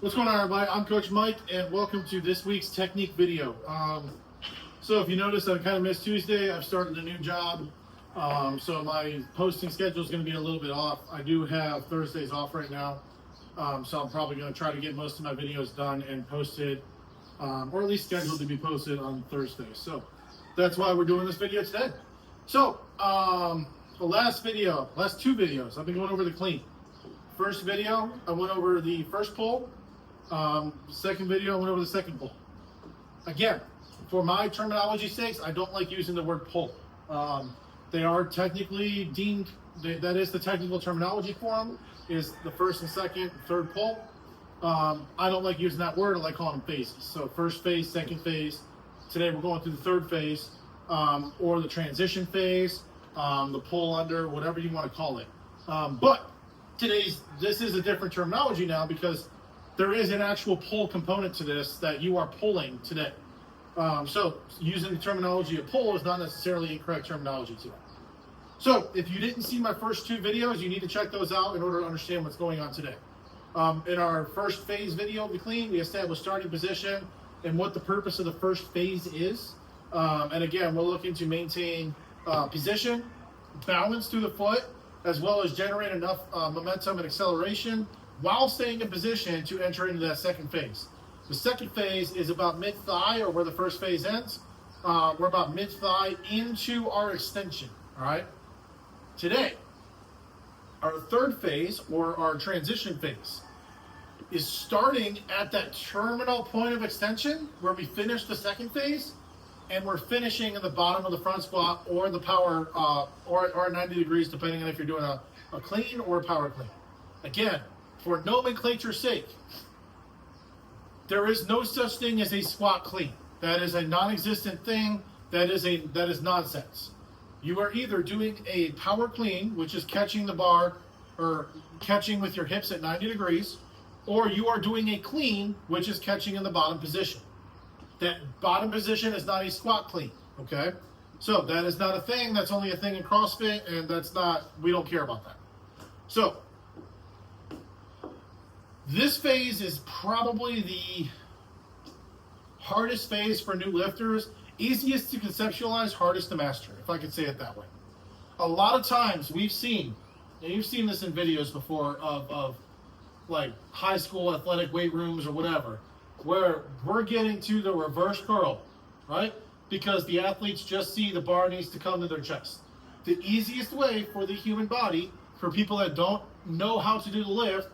What's going on, everybody? I'm Coach Mike, and welcome to this week's technique video. So if you notice, I kind of missed Tuesday. I've started a new job, so my posting schedule is going to be a little bit off. I do have Thursdays off right now, so I'm probably going to try to get most of my videos done and posted, or at least scheduled to be posted on Thursday. So that's why we're doing this video today. So the last two videos, I've been going over the clean. First video, I went over the first pull. Second video, I went over the second pull. Again, for my terminology sakes, I don't like using the word pull. They are technically deemed, that is the technical terminology for them, is the first and second, third pull. I don't like using that word. I like calling them phases. So first phase, second phase. Today we're going through the third phase, or the transition phase, the pull under, whatever you want to call it. But this is a different terminology now because there is an actual pull component to this that you are pulling today. So using the terminology of pull is not necessarily incorrect terminology today. So if you didn't see my first two videos, you need to check those out in order to understand what's going on today. In our first phase video of the clean, we established starting position and what the purpose of the first phase is. And again, we're looking to maintain position, balance through the foot, as well as generate enough momentum and acceleration while staying in position to enter into that second phase. The second phase is about mid-thigh, or where the first phase ends. We're about mid-thigh into our extension, all right? Today, our third phase, or our transition phase, is starting at that terminal point of extension where we finish the second phase, and we're finishing in the bottom of the front squat or the power, or 90 degrees, depending on if you're doing a clean or a power clean. Again, for nomenclature's sake, there is no such thing as a squat clean. That is a non-existent thing. That is nonsense. You are either doing a power clean, which is catching the bar or catching with your hips at 90 degrees, or you are doing a clean, which is catching in the bottom position. That bottom position is not a squat clean, okay? So that is not a thing. That's only a thing in CrossFit, and we don't care about that. So this phase is probably the hardest phase for new lifters, easiest to conceptualize, hardest to master, if I could say it that way. A lot of times we've seen, and you've seen this in videos before of like high school athletic weight rooms or whatever, where we're getting to the reverse curl, right? Because the athletes just see the bar needs to come to their chest. The easiest way for the human body, for people that don't know how to do the lift,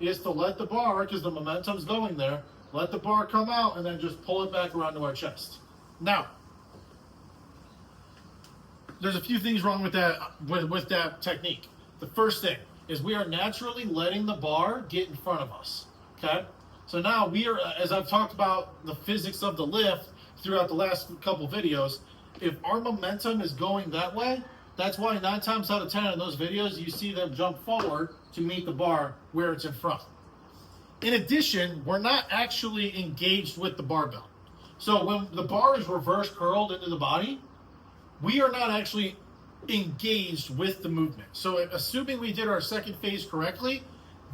is to let the bar, because the momentum's going there, let the bar come out and then just pull it back around to our chest. Now, there's a few things wrong with that technique. The first thing is we are naturally letting the bar get in front of us, okay? So now we are, as I've talked about the physics of the lift throughout the last couple videos, if our momentum is going that way, that's why 9 times out of 10 in those videos, you see them jump forward to meet the bar where it's in front. In addition, we're not actually engaged with the barbell. So when the bar is reverse curled into the body, we are not actually engaged with the movement. So assuming we did our second phase correctly,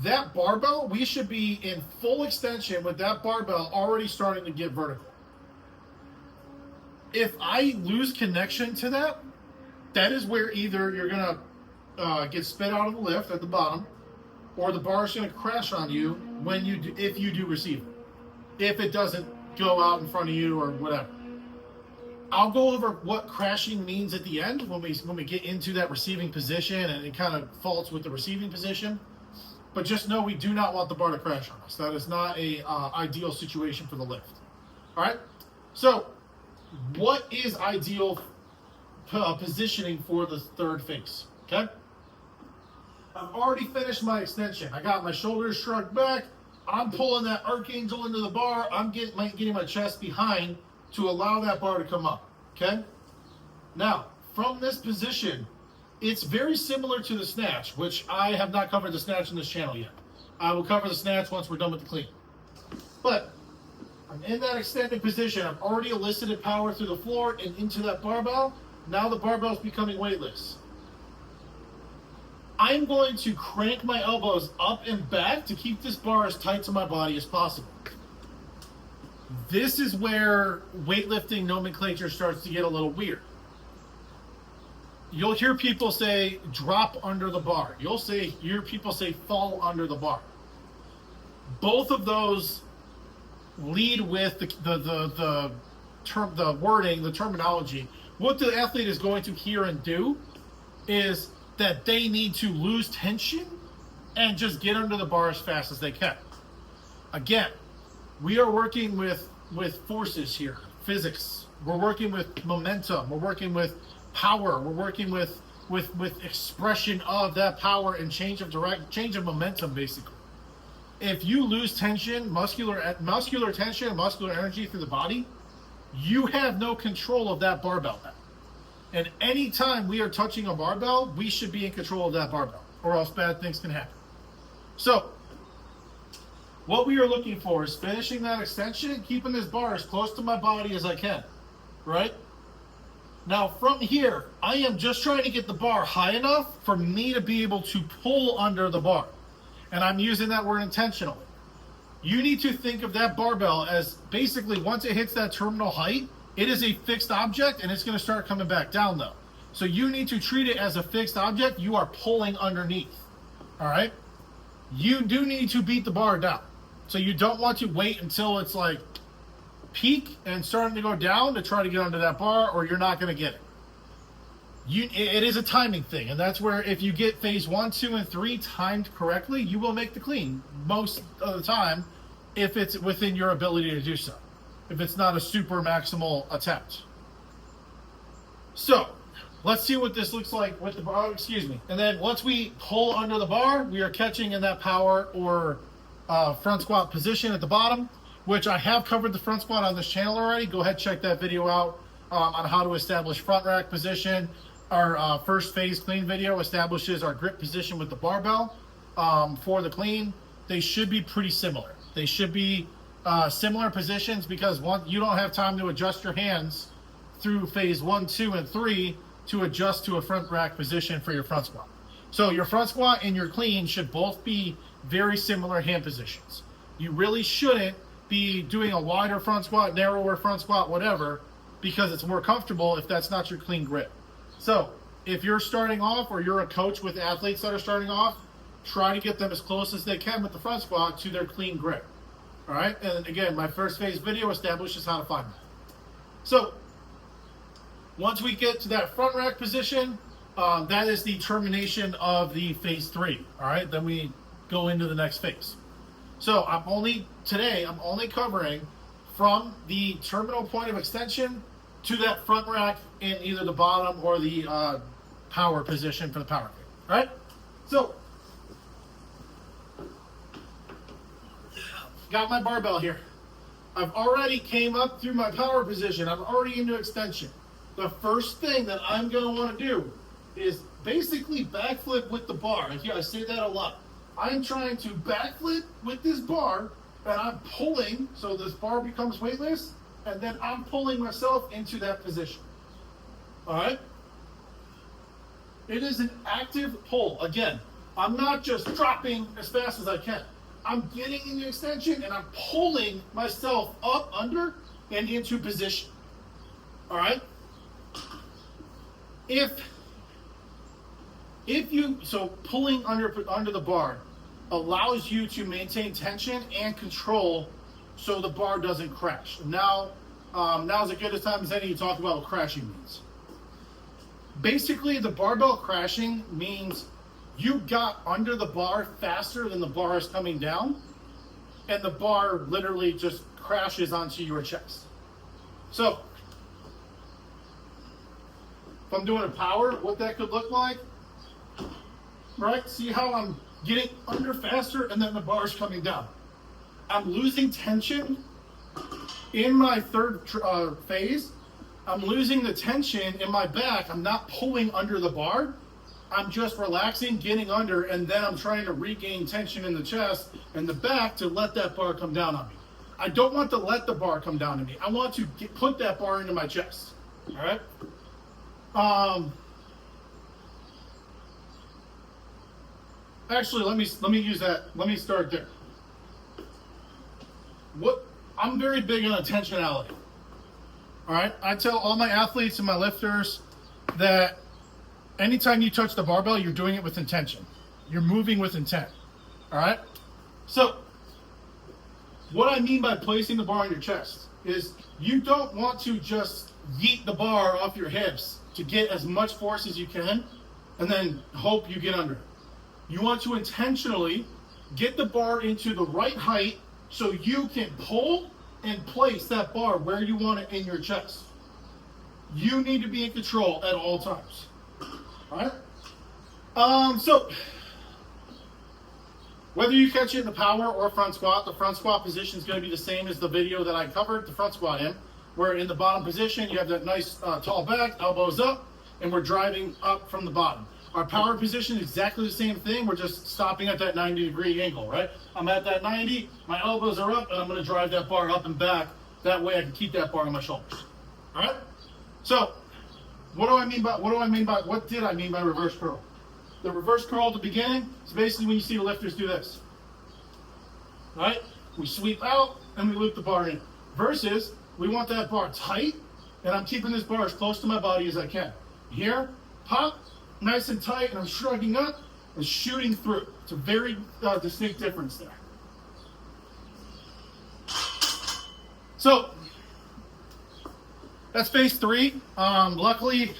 that barbell, we should be in full extension with that barbell already starting to get vertical. If I lose connection to that, that is where either you're going to get spit out of the lift at the bottom, or the bar is going to crash on you if you do receive it. If it doesn't go out in front of you or whatever. I'll go over what crashing means at the end when we get into that receiving position, and it kind of faults with the receiving position. But just know we do not want the bar to crash on us. That is not a ideal situation for the lift. All right. So, what is ideal positioning for the third phase? Okay. I've already finished my extension. I got my shoulders shrugged back. I'm pulling that archangel into the bar. I'm getting my chest behind to allow that bar to come up. Okay. Now, from this position, it's very similar to the snatch, which I have not covered the snatch in this channel yet. I will cover the snatch once we're done with the clean. But I'm in that extended position. I've already elicited power through the floor and into that barbell. Now the barbell is becoming weightless. I'm going to crank my elbows up and back to keep this bar as tight to my body as possible. This is where weightlifting nomenclature starts to get a little weird. You'll hear people say drop under the bar. You'll hear people say fall under the bar. Both of those lead with the wording, the terminology. What the athlete is going to hear and do is that they need to lose tension and just get under the bar as fast as they can. Again, we are working with forces here, physics. We're working with momentum. We're working with power. We're working with expression of that power and change of momentum, basically. If you lose tension, muscular tension, muscular energy through the body, you have no control of that barbell now. And anytime we are touching a barbell, we should be in control of that barbell, or else bad things can happen. So, what we are looking for is finishing that extension, keeping this bar as close to my body as I can, right? Now, from here, I am just trying to get the bar high enough for me to be able to pull under the bar. And I'm using that word intentionally. You need to think of that barbell as basically once it hits that terminal height, it is a fixed object and it's going to start coming back down though. So you need to treat it as a fixed object. You are pulling underneath. All right. You do need to beat the bar down. So you don't want to wait until it's like peak and starting to go down to try to get under that bar, or you're not going to get it. It is a timing thing, and that's where if you get phase 1, 2, and 3 timed correctly, you will make the clean most of the time if it's within your ability to do so. If it's not a super maximal attempt. So, let's see what this looks like with the bar, And then once we pull under the bar, we are catching in that power or front squat position at the bottom, which I have covered the front squat on this channel already. Go ahead, check that video out on how to establish front rack position. Our first phase clean video establishes our grip position with the barbell for the clean. They should be pretty similar. They should be similar positions because you don't have time to adjust your hands through phase 1, 2, and 3 to adjust to a front rack position for your front squat. So your front squat and your clean should both be very similar hand positions. You really shouldn't be doing a wider front squat, narrower front squat, whatever, because it's more comfortable if that's not your clean grip. So if you're starting off or you're a coach with athletes that are starting off, try to get them as close as they can with the front squat to their clean grip. All right. And again, my first phase video establishes how to find that. So once we get to that front rack position, that is the termination of the phase 3. All right. Then we go into the next phase. So today I'm only covering from the terminal point of extension to that front rack in either the bottom or the power position for the power kick. All right. So got my barbell here. I've already came up through my power position. I'm already into extension. The first thing that I'm going to want to do is basically backflip with the bar. I say that a lot. I'm trying to backflip with this bar, and I'm pulling, so this bar becomes weightless, and then I'm pulling myself into that position. All right? It is an active pull. Again, I'm not just dropping as fast as I can. I'm getting in the extension, and I'm pulling myself up, under, and into position. All right? So pulling under the bar allows you to maintain tension and control so the bar doesn't crash. Now's as good a time as any to talk about what crashing means. Basically, the barbell crashing means you got under the bar faster than the bar is coming down, and the bar literally just crashes onto your chest. So, if I'm doing a power, what that could look like, right? See how I'm getting under faster and then the bar's coming down. I'm losing tension in my third phase. I'm losing the tension in my back. I'm not pulling under the bar. I'm just relaxing, getting under, and then I'm trying to regain tension in the chest and the back to let that bar come down on me. I don't want to let the bar come down to me. I want to put that bar into my chest. All right? actually, let me use that. Let me start there. I'm very big on intentionality. All right, I tell all my athletes and my lifters that anytime you touch the barbell, you're doing it with intention. You're moving with intent. All right. So, what I mean by placing the bar on your chest is you don't want to just yeet the bar off your hips to get as much force as you can and then hope you get under it. You want to intentionally get the bar into the right height so you can pull and place that bar where you want it in your chest. You need to be in control at all times. All right? So whether you catch it in the power or front squat, the front squat position is going to be the same as the video that I covered the front squat in, where in the bottom position you have that nice tall back, elbows up, and we're driving up from the bottom. Our power position is exactly the same thing. We're just stopping at that 90-degree angle, right? I'm at that 90, my elbows are up, and I'm going to drive that bar up and back. That way I can keep that bar on my shoulders. All right? So, what did I mean by reverse curl? The reverse curl at the beginning is basically when you see the lifters do this. Right? We sweep out and we loop the bar in. Versus, we want that bar tight, and I'm keeping this bar as close to my body as I can. Here, pop, nice and tight, and I'm shrugging up and shooting through. It's a very distinct difference there. So, that's phase 3. Luckily,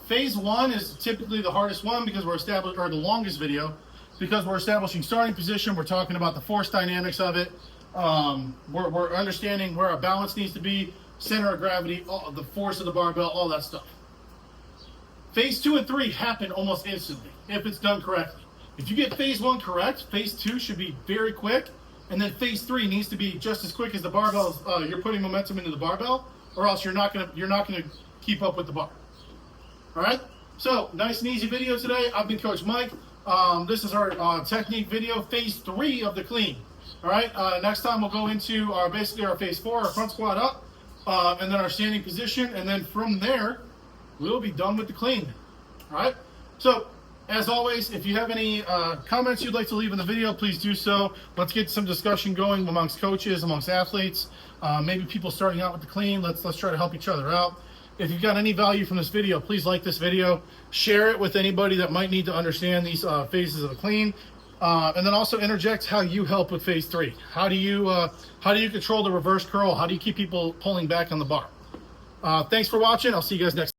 phase 1 is typically the hardest one because the longest video, because we're establishing starting position. We're talking about the force dynamics of it. We're understanding where our balance needs to be, center of gravity, the force of the barbell, all that stuff. Phase 2 and 3 happen almost instantly if it's done correctly. If you get phase 1 correct, phase 2 should be very quick, and then phase 3 needs to be just as quick as the barbell. You're putting momentum into the barbell, or else you're not gonna keep up with the bar. All right. So nice and easy video today. I've been Coach Mike. This is our technique video, phase 3 of the clean. All right. Next time we'll go into basically our phase 4, our front squat up, and then our standing position, and then from there we'll be done with the clean. All right. So as always, if you have any comments you'd like to leave in the video, please do so. Let's get some discussion going amongst coaches, amongst athletes, maybe people starting out with the clean. Let's try to help each other out. If you've got any value from this video, please like this video, share it with anybody that might need to understand these phases of the clean, and then also interject how you help with phase 3. How do you control the reverse curl? How do you keep people pulling back on the bar? Thanks for watching. I'll see you guys next time.